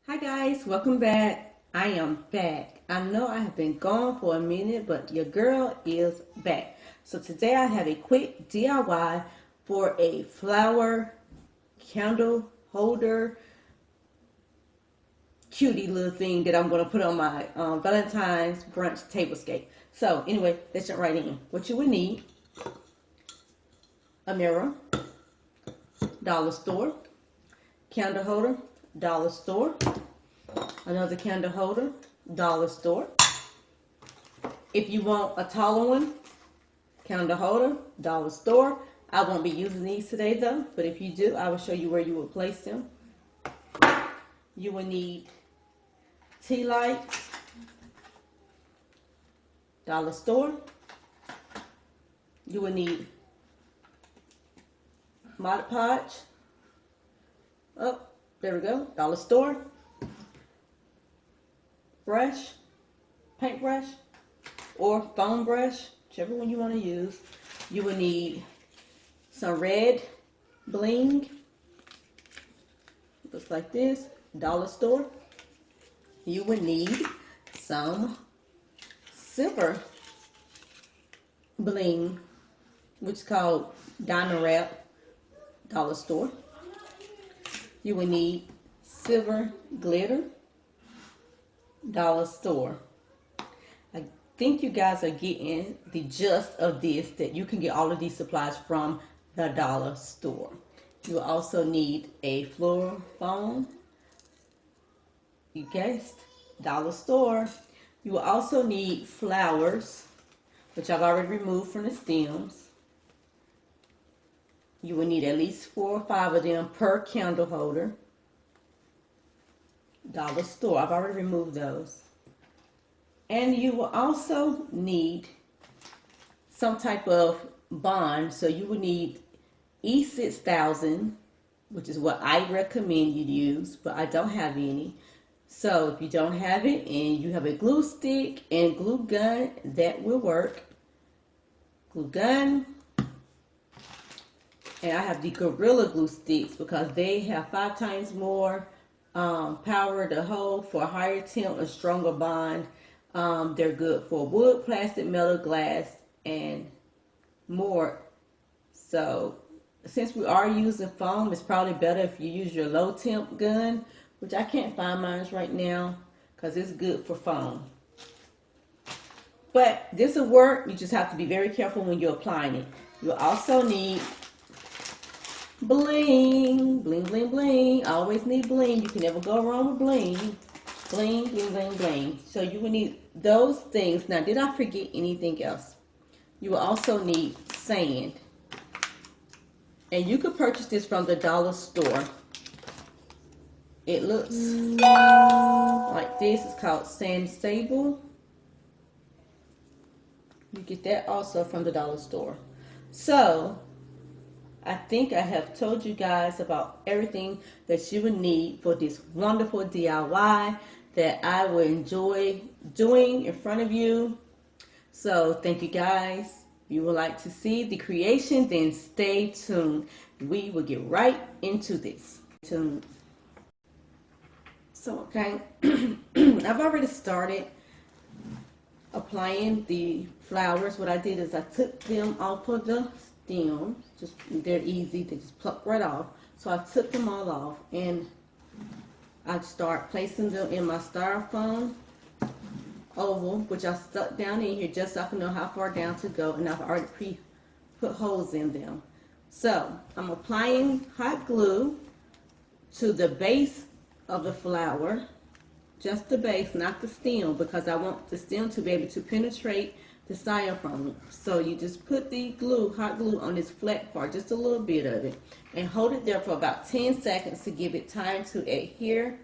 Hi guys, welcome back. I am back. I know I have been gone for a minute, but your girl is back. So today I have a quick DIY for a flower candle holder cutie little thing that I'm going to put on my Valentine's brunch tablescape. So anyway, let's jump right in. What you would need: a mirror, dollar store, candle holder, dollar store, another candle holder, dollar store. If you want a taller one, candle holder, dollar store. I won't be using these today though, but if you do, I will show you where you will place them. You will need tea lights, dollar store. You will need Mod Podge. Oh, there we go, dollar store. Brush, paintbrush, or foam brush, whichever one you want to use. You will need some red bling. Looks like this, dollar store. You will need some silver bling, which is called diamond wrap, dollar store. You will need silver glitter, dollar store. I think you guys are getting the gist of this, that you can get all of these supplies from the dollar store. You will also need a floral foam. You guessed, dollar store. You will also need flowers, which I've already removed from the stems. You will need at least 4 or 5 of them per candle holder. Dollar store, I've already removed those. And you will also need some type of bond. So you will need E6000, which is what I recommend you use, but I don't have any. So if you don't have it and you have a glue stick and glue gun, that will work. Glue gun. And I have the Gorilla glue sticks because they have 5 times more power to hold for a higher temp, a stronger bond. They're good for wood, plastic, metal, glass, and more. So since we are using foam, it's probably better if you use your low temp gun, which I can't find mine right now because it's good for foam. But this will work. You just have to be very careful when you're applying it. You'll also need bling, bling, bling, bling. I always need bling. You can never go wrong with bling. Bling, bling, bling, bling. So you will need those things. Now, did I forget anything else? You will also need sand. And you could purchase this from the dollar store. It looks like this. It's called Sand Sable. You get that also from the dollar store. So I think I have told you guys about everything that you would need for this wonderful DIY that I will enjoy doing in front of you. So thank you guys. If you would like to see the creation, then stay tuned. We will get right into this. So okay, I've already started applying the flowers. What I did is I took them off of the stems. Just, they're easy, they just pluck right off. So I took them all off and I start placing them in my styrofoam oval, which I stuck down in here just so I can know how far down to go, and I've already put holes in them. So I'm applying hot glue to the base of the flower, just the base, not the stem, because I want the stem to be able to penetrate the styrofoam. So you just put the glue, hot glue, on this flat part, just a little bit of it, and hold it there for about 10 seconds to give it time to adhere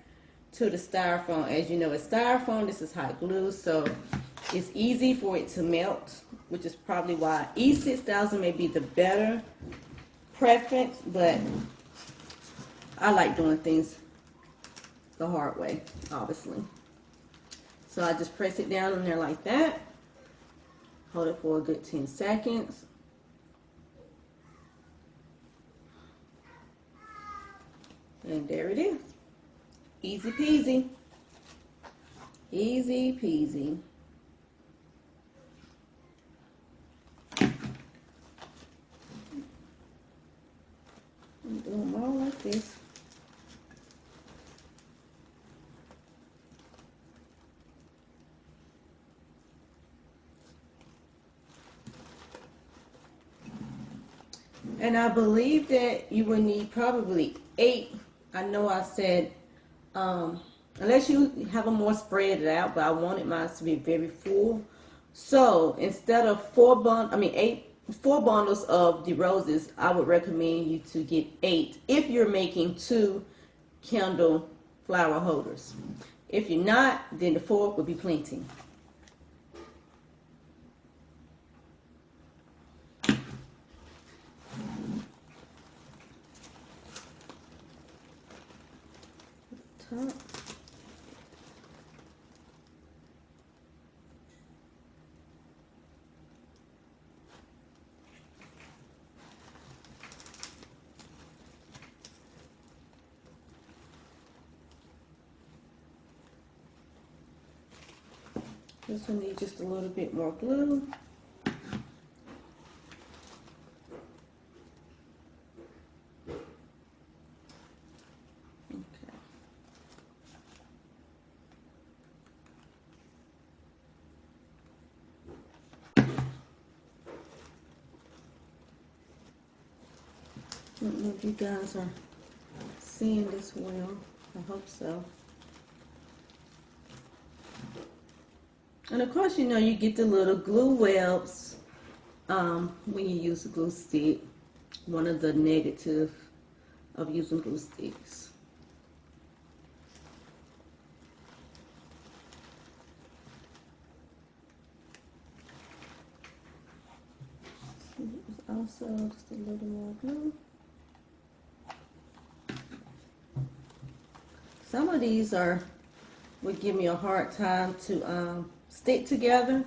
to the styrofoam. As you know, it's styrofoam, this is hot glue, so it's easy for it to melt, which is probably why E6000 may be the better preference, but I like doing things the hard way, obviously. So I just press it down in there like that. Hold it for a good 10 seconds. And there it is. Easy peasy. Easy peasy. Do them all like this. And I believe that you will need probably 8. I know I said, unless you have them more spread out, but I wanted mine to be very full. So instead of 4 bundles of the roses, I would recommend you to get 8 if you're making 2 candle flower holders. If you're not, then the 4 would be plenty. Top. This one needs just a little bit more glue. Okay. I don't know if you guys are seeing this well. I hope so. And of course, you know, you get the little glue webs when you use a glue stick. One of the negatives of using glue sticks. Also, just a little more glue. Some of these would give me a hard time to stick together.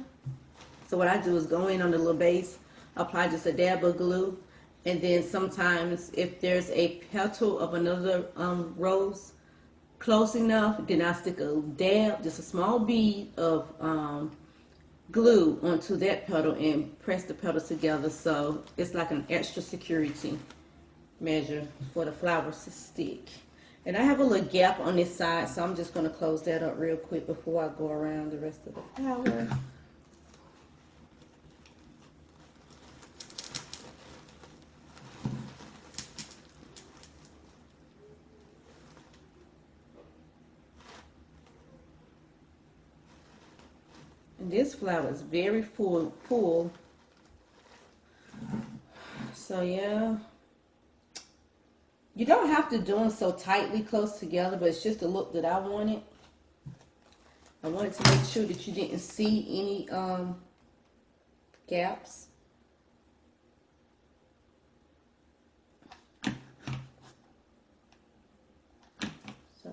So what I do is go in on the little base, apply just a dab of glue, and then sometimes if there's a petal of another rose close enough, then I stick a dab, just a small bead of glue onto that petal and press the petals together, so it's like an extra security measure for the flowers to stick. And I have a little gap on this side, so I'm just going to close that up real quick before I go around the rest of the flower. And this flower is very full. So yeah. You don't have to do them so tightly close together, but it's just the look that I wanted. I wanted to make sure that you didn't see any gaps. So.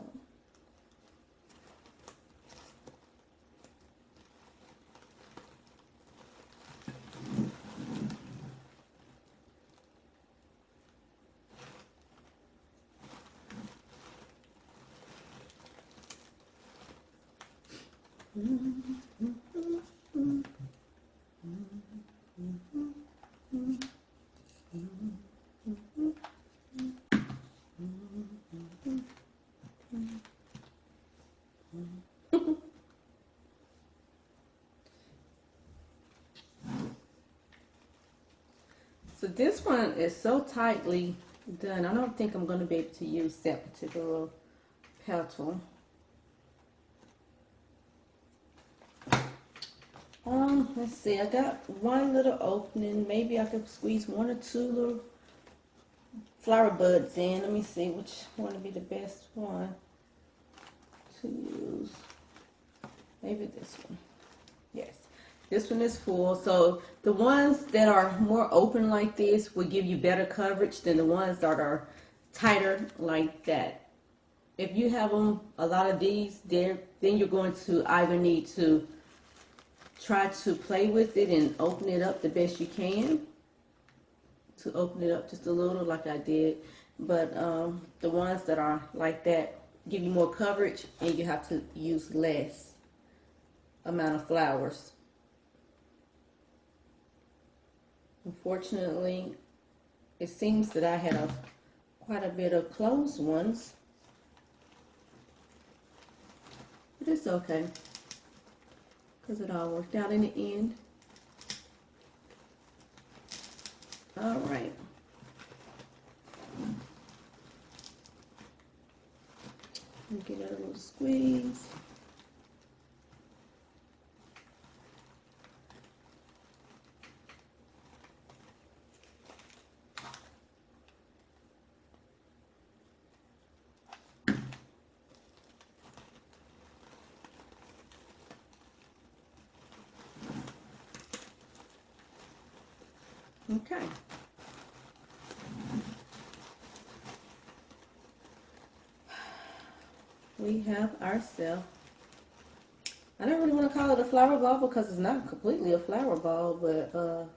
So this one is so tightly done. I don't think I'm going to be able to use that particular petal. Let's see, I got one little opening. Maybe I could squeeze 1 or 2 little flower buds in. Let me see which one would be the best one to use. Maybe this one. Yes, this one is full. So the ones that are more open like this will give you better coverage than the ones that are tighter like that. If you have them, a lot of these, then you're going to either need to try to play with it and open it up the best you can. To open it up just a little like I did. But the ones that are like that give you more coverage, and you have to use less amount of flowers. Unfortunately, it seems that I had quite a bit of closed ones, but it's okay because it all worked out in the end. All right. Give it a little squeeze. Okay. We have ourselves, I don't really want to call it a flower ball because it's not completely a flower ball, but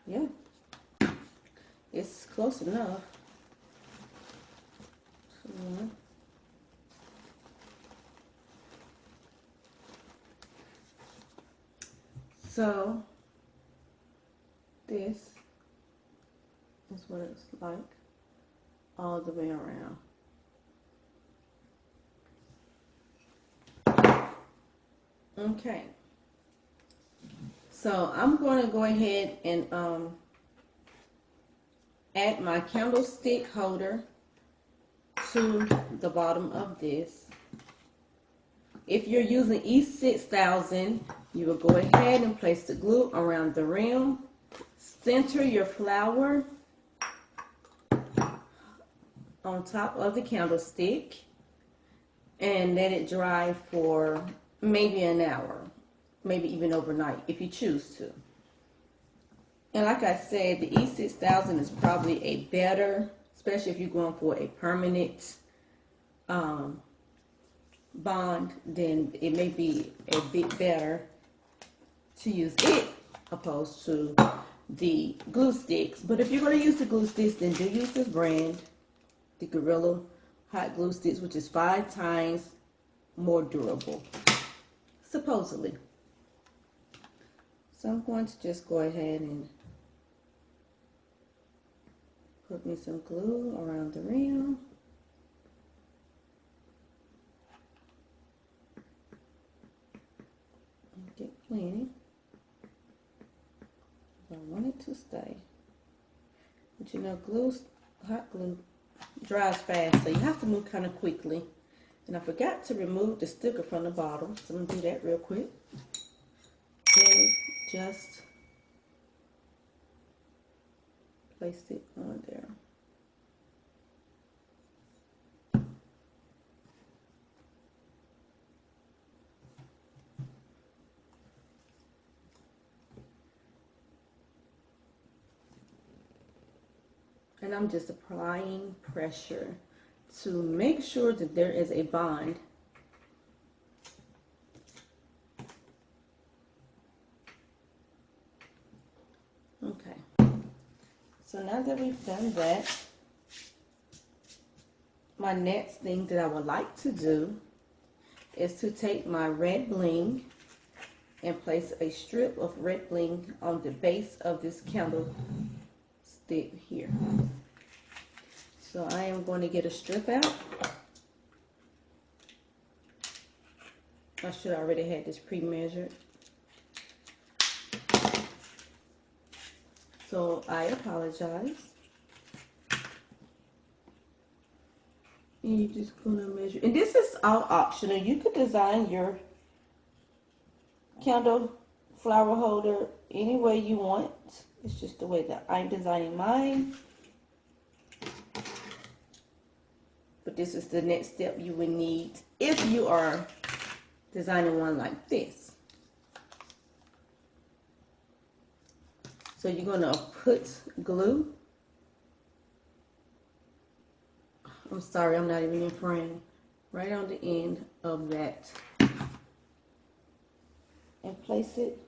yeah, it's close enough. So this is what it's like all the way around. Okay, so I'm going to go ahead and add my candlestick holder to the bottom of this. If you're using E6000, you will go ahead and place the glue around the rim. Center your flower on top of the candlestick and let it dry for maybe an hour, maybe even overnight if you choose to. And like I said, the E6000 is probably a better, especially if you're going for a permanent bond, then it may be a bit better to use it opposed to the glue sticks. But if you're going to use the glue sticks, then do use this brand, the Gorilla Hot Glue Sticks, which is 5 times more durable, supposedly. So I'm going to just go ahead and put me some glue around the rim. Get plenty. I want it to stay. But you know, hot glue dries fast, so you have to move kind of quickly. And I forgot to remove the sticker from the bottom, so I'm going to do that real quick. And just place it on there. And I'm just applying pressure to make sure that there is a bond. Okay. So now that we've done that, my next thing that I would like to do is to take my red bling and place a strip of red bling on the base of this candle stick here. So I am going to get a strip out. I should already have this pre-measured. So I apologize. And you're just going to measure. And this is all optional. You could design your candle flower holder any way you want. It's just the way that I'm designing mine. But this is the next step you would need if you are designing one like this. So you're going to put glue. I'm sorry, I'm not even in frame. Right on the end of that. And place it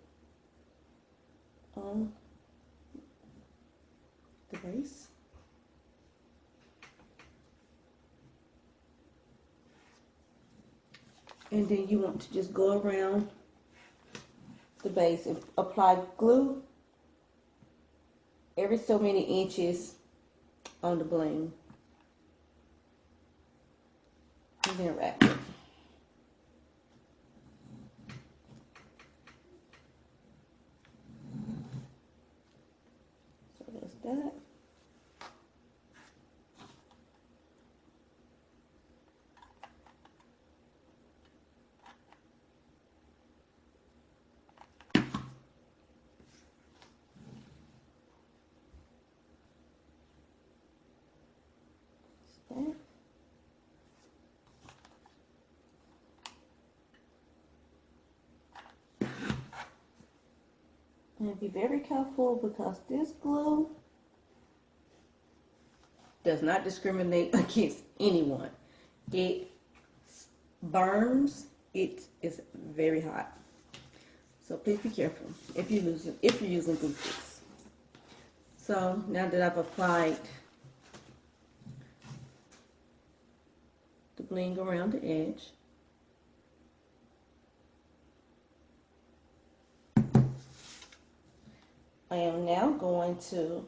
on the base. And then you want to just go around the base and apply glue every so many inches on the bling. And then wrap it. So there's that. That. And be very careful because this glue does not discriminate against anyone. It burns. It is very hot. So please be careful if you're using glue sticks. So now that I've applied the bling around the edge, I am now going to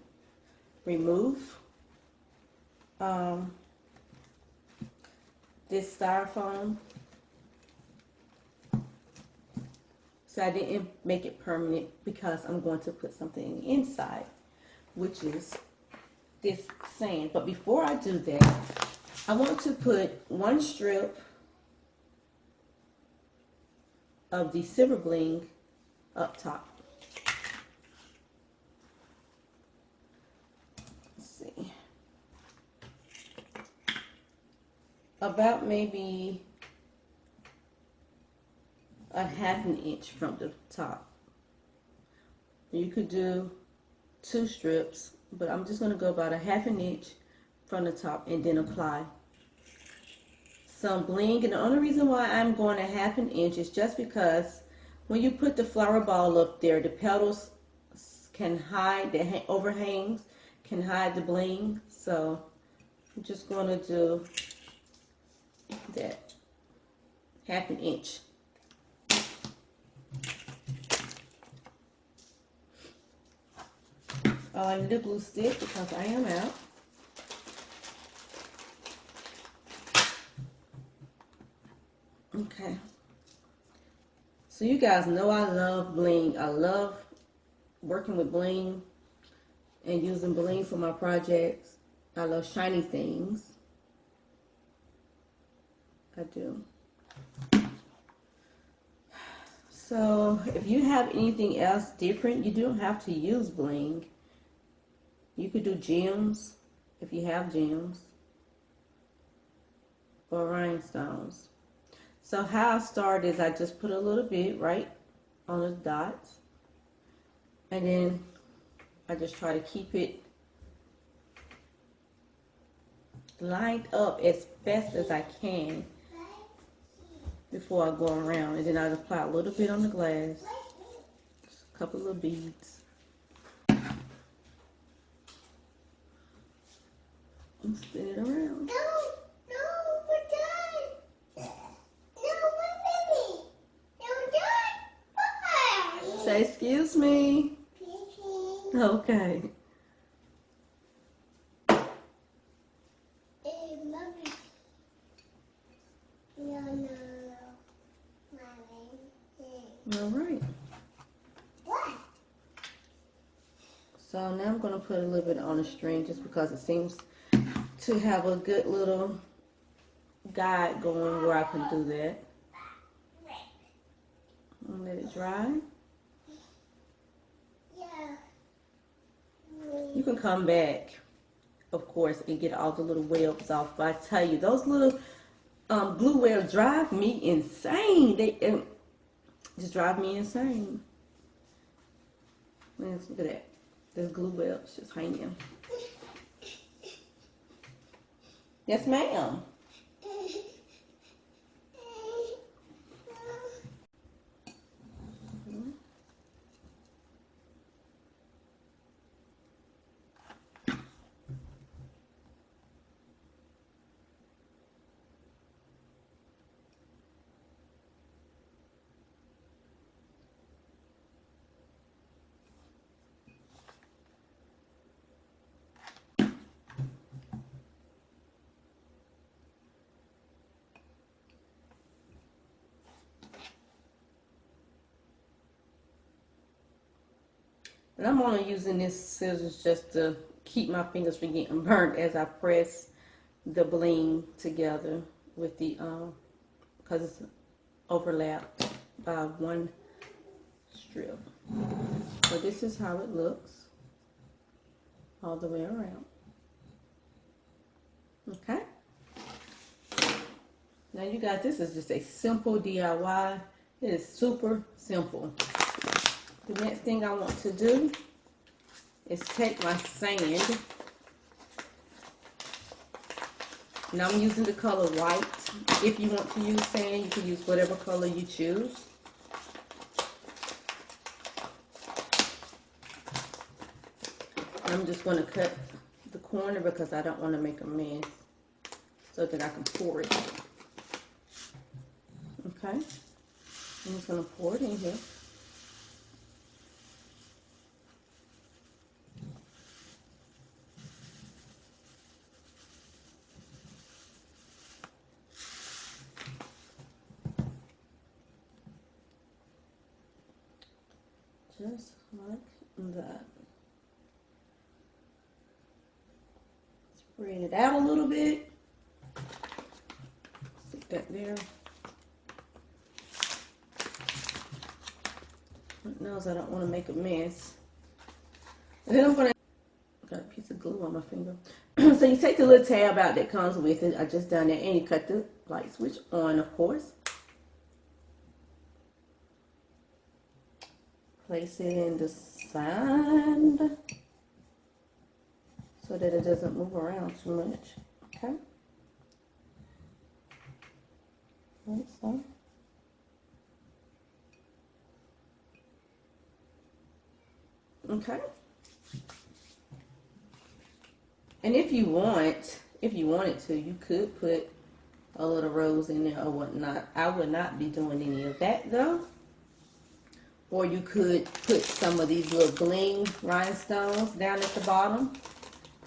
remove this styrofoam. So I didn't make it permanent because I'm going to put something inside, which is this sand. But before I do that, I want to put one strip of the silver bling up top. About maybe a ½ inch from the top. You could do 2 strips, but I'm just going to go about a ½ inch from the top and then apply some bling. And the only reason why I'm going a ½ inch is just because when you put the flower ball up there, the petals can hide, the overhangs can hide the bling. So I'm just going to do that ½ inch. I need a glue stick because I am out. Okay. So you guys know I love bling. I love working with bling and using bling for my projects. I love shiny things. I do. So if you have anything else different, you don't have to use bling. You could do gems if you have gems or rhinestones. So how I start is I just put a little bit right on the dots, and then I just try to keep it lined up as best as I can before I go around, and then I apply a little bit on the glass, just a couple of little beads. And spin it around. No, we're done. No, we're finished. No, we're done. Say excuse me. Okay. Mommy. No. All right. What? So now I'm going to put a little bit on the string just because it seems to have a good little guide going where I can do that. And let it dry. Yeah. You can come back, of course, and get all the little webs off. But I tell you, those little glue webs drive me insane. They just drive me insane. Look at that. There's glue webs just hanging. Yes, ma'am. And I'm only using this scissors just to keep my fingers from getting burnt as I press the bling together with the, because it's overlapped by one strip. So this is how it looks all the way around. Okay. Now you guys, this is just a simple DIY. It is super simple. The next thing I want to do is take my sand. And I'm using the color white. If you want to use sand, you can use whatever color you choose. I'm just going to cut the corner because I don't want to make a mess so that I can pour it. Okay, I'm just going to pour it in here. Just like that. Spread it out a little bit. Stick that there. Knows I don't want to make a mess. And then I'm going to, got a piece of glue on my finger. So you take the little tab out that comes with it. I just done that, and you cut the light switch on, of course. Place it in the sand so that it doesn't move around too much. Okay. Like so. Okay. And if you wanted to, you could put a little rose in there or whatnot. I would not be doing any of that though. Or you could put some of these little bling rhinestones down at the bottom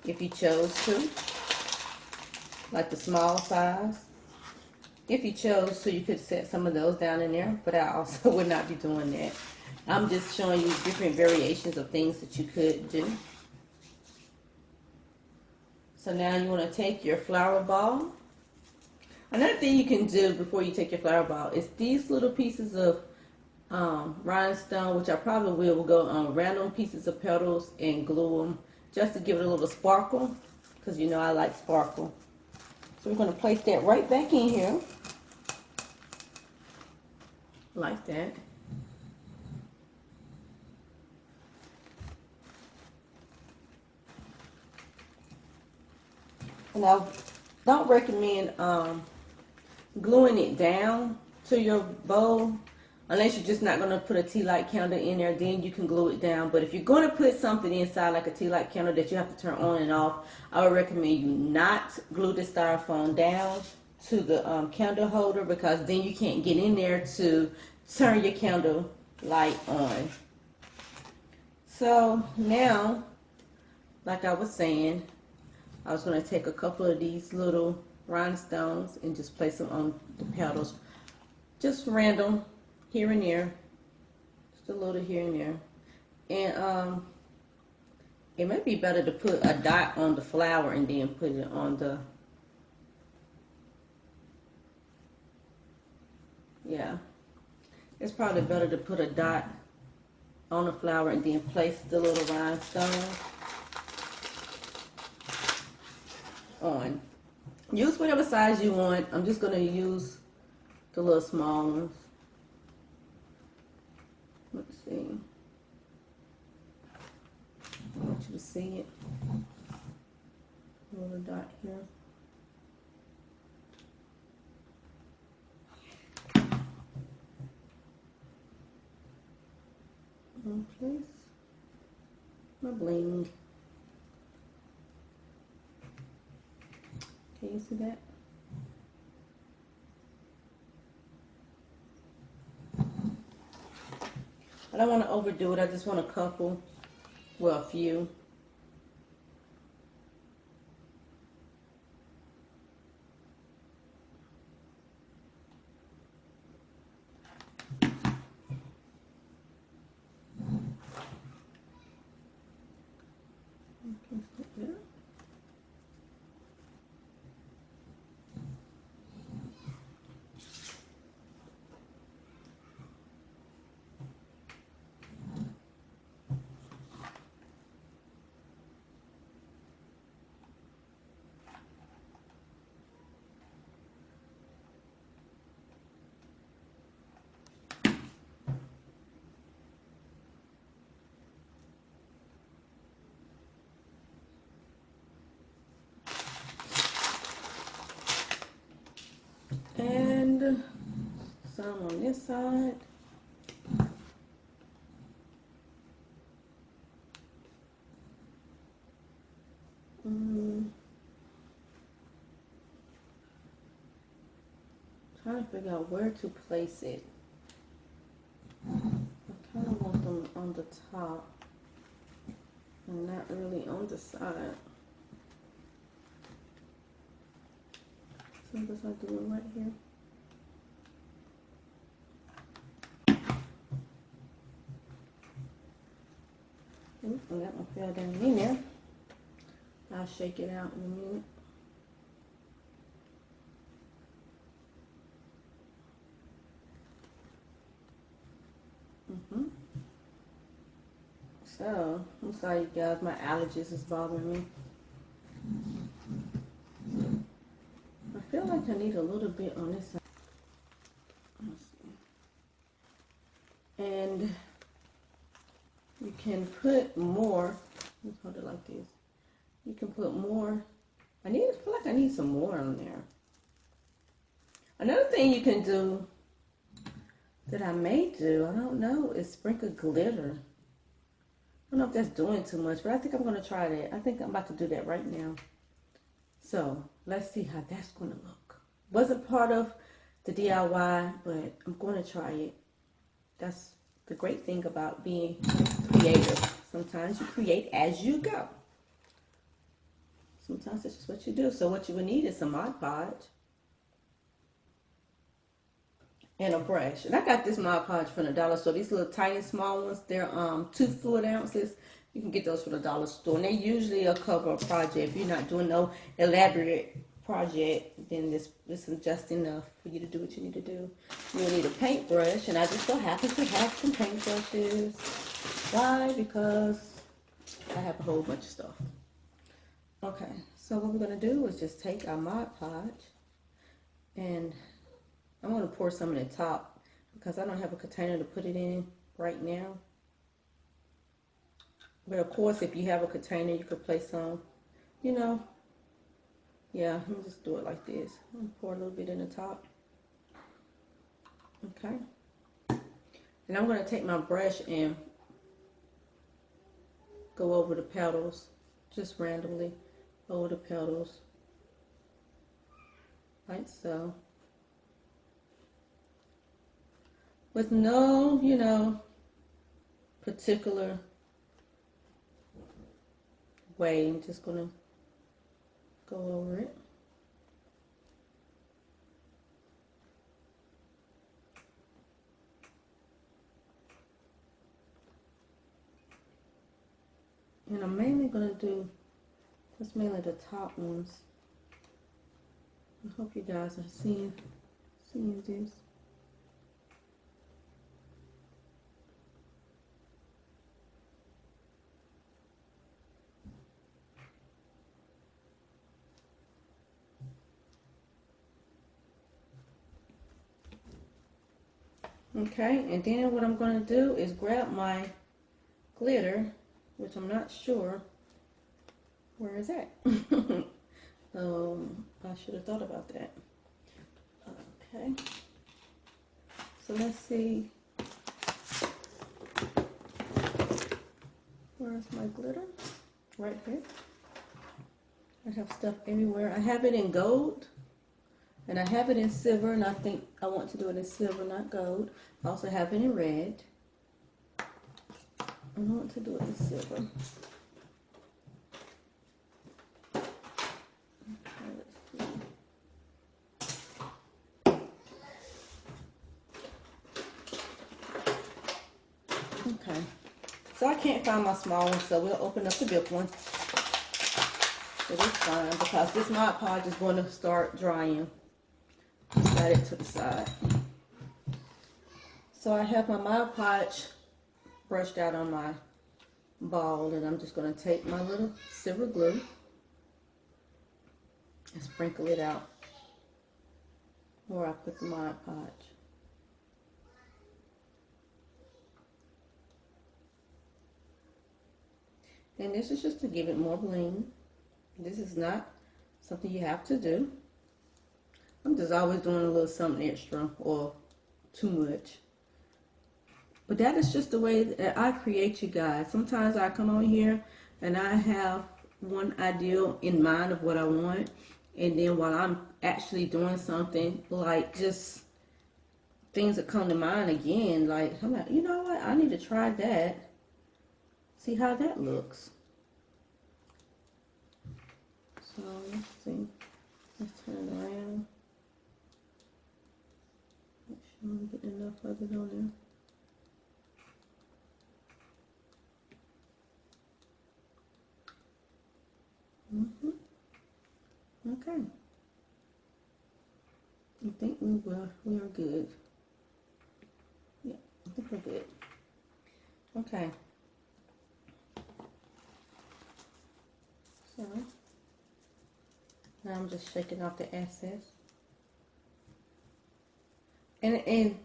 if you chose to, like the small size. If you chose to, you could set some of those down in there, but I also would not be doing that. I'm just showing you different variations of things that you could do. So now you want to take your flower ball. Another thing you can do before you take your flower ball is these little pieces of rhinestone, which I probably will go on random pieces of petals and glue them just to give it a little sparkle, because you know I like sparkle. So we're going to place that right back in here like that. And I don't recommend gluing it down to your bowl unless you're just not going to put a tea light candle in there. Then you can glue it down. But if you're going to put something inside like a tea light candle that you have to turn on and off, I would recommend you not glue the styrofoam down to the candle holder, because then you can't get in there to turn your candle light on. So now, like I was saying, I was going to take a couple of these little rhinestones and just place them on the petals. Just random, here and there. Just a little here and there. And it might be better to put a dot on the flower and then put it on the, yeah. It's probably better to put a dot on the flower and then place the little rhinestone on. Use whatever size you want. I'm just going to use the little small ones. Let's see. I want you to see it. A little dot here. And place my bling. Can you see that? I don't want to overdo it. I just want a couple, well, a few. some on this side. Trying to figure out where to place it. I kind of want them on the top and not really on the side. So I guess I'll do it right here. Oops, and that one fell down in there. I'll shake it out in a minute. So, I'm sorry you guys, my allergies is bothering me. I feel like I need a little bit on this side. Let's see. And you can put more. Let's hold it like this. You can put more. I feel like I need some more on there. Another thing you can do that I may do, I don't know, is sprinkle glitter. I don't know if that's doing too much, but I think I'm going to try that. I think I'm about to do that right now. So let's see how that's going to look. Wasn't part of the DIY, but I'm going to try it. That's the great thing about being creative. Sometimes you create as you go. Sometimes it's just what you do. So what you would need is some Mod Podge and a brush. And I got this Mod Podge from the dollar store. These little tiny small ones, they're 2 fluid ounces. You can get those from the dollar store. And they usually will cover a project. If you're not doing no elaborate project, then this is just enough for you to do what you need to do. You'll need a paintbrush, and I just so happen to have some paintbrushes. Why? Because I have a whole bunch of stuff. Okay, so what we're going to do is just take our Mod Podge, and I'm going to pour some in the top because I don't have a container to put it in right now. But of course, if you have a container, you could place some, you know. Yeah, let me just do it like this. I'm going to pour a little bit in the top. Okay. And I'm going to take my brush and go over the petals, just randomly over the petals, like so. With no, you know, particular way. I'm just going to go over it. And I'm mainly going to do just mainly the top ones. I hope you guys are seeing this. Okay, and then what I'm going to do is grab my glitter, which I'm not sure where is that. I should have thought about that. Okay, so let's see. Where's my glitter? Right here. I have stuff everywhere. I have it in gold. And I have it in silver, and I think I want to do it in silver, not gold. I also have it in red. I want to do it in silver. Okay, let's see. Okay. So I can't find my small one, so we'll open up the big one. So it's fine, because this Mod Podge is going to start drying. Slide it to the side. So I have my Mod Podge brushed out on my ball, and I'm just going to take my little silver glue and sprinkle it out where I put the Mod Podge. And this is just to give it more bling. This is not something you have to do. I'm just always doing a little something extra or too much. But that is just the way that I create, you guys. Sometimes I come on here and I have one idea in mind of what I want, and then while I'm actually doing something, like just things that come to mind again, like I'm like, you know what, I need to try that. See how that looks. So let's see. Let's turn it around. Make sure I'm getting enough of it on there. Okay. I think we are good. Yeah, I think we're good. Okay. So now I'm just shaking off the excess. And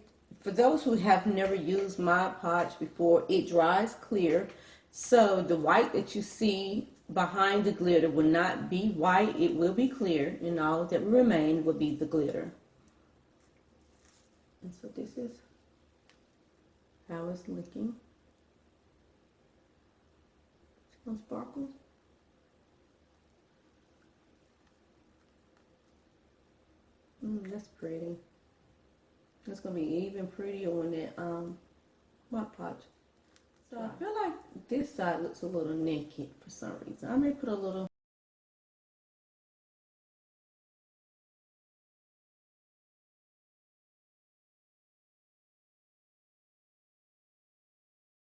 for those who have never used Mod Podge before, it dries clear. So the white that you see behind the glitter will not be white, it will be clear, and all that will remain will be the glitter. And so this is how it's looking. It's gonna sparkle. That's pretty. It's gonna be even prettier when that Mod Podge. So I feel like this side looks a little naked for some reason. I may put a little